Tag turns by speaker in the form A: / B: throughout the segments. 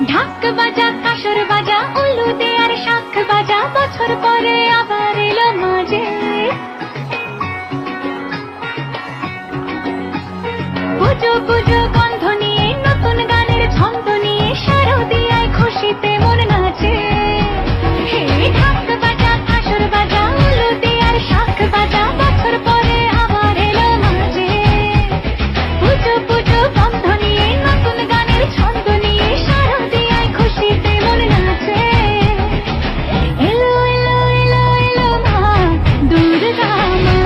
A: ঢাক বাজা কাসর বাজা উলুদে আর শাখ বাজা বছর পরে আবার এলো মাঝে পুজো পুজো গন্ধ নিয়ে নতুন গানের ছন্দ নিয়ে শারদিয়ায় খুশিতে মন নাচে হে ঢাক বাজা কাসর বাজা উলুদে আর শাখ বাজা বছর পরে আবার এলো মাঝে পুজো পুজো গন্ধ নিয়ে নতুন গানের ছন্দ নিয়ে শারদিয়ায় খুশিতে মন নাচে এলো এলো এলো এলো মা দুর্গা মা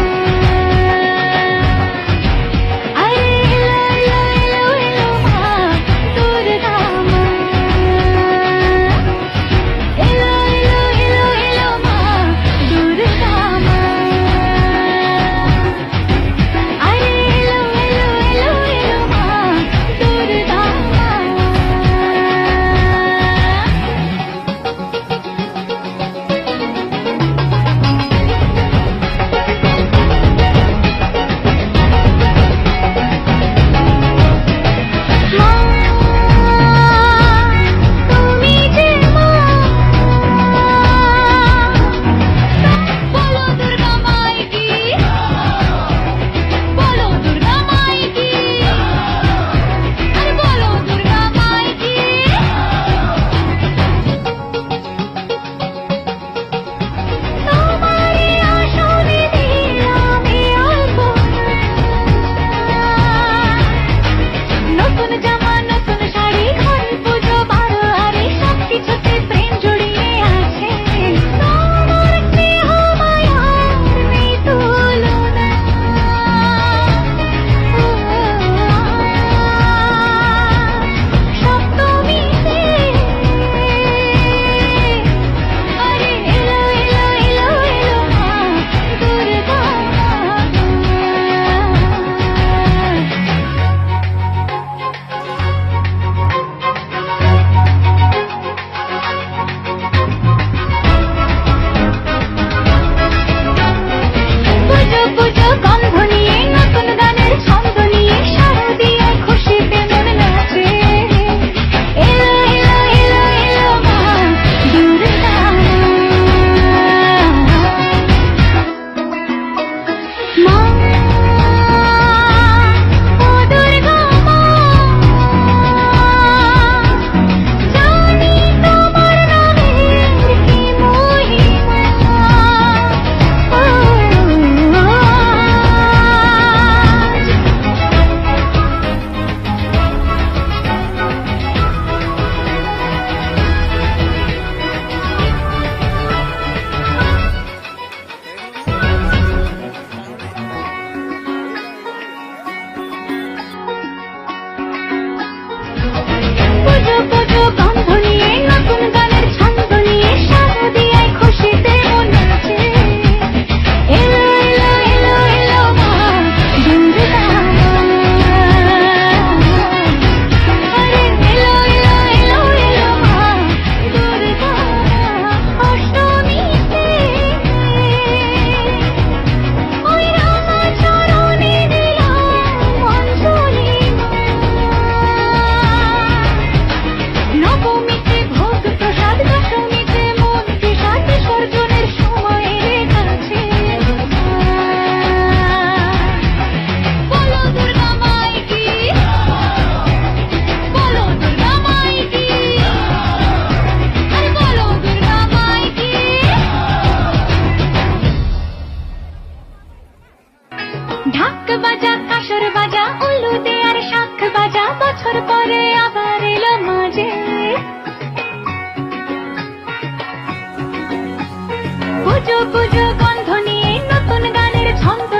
A: ঢাক বাজা কাসর বাজা উলুদে আর শাখ বাজা বছর পরে আবার এলো মাঝে পুজো পুজো গন্ধ নিয়ে নতুন গানের ছন্দ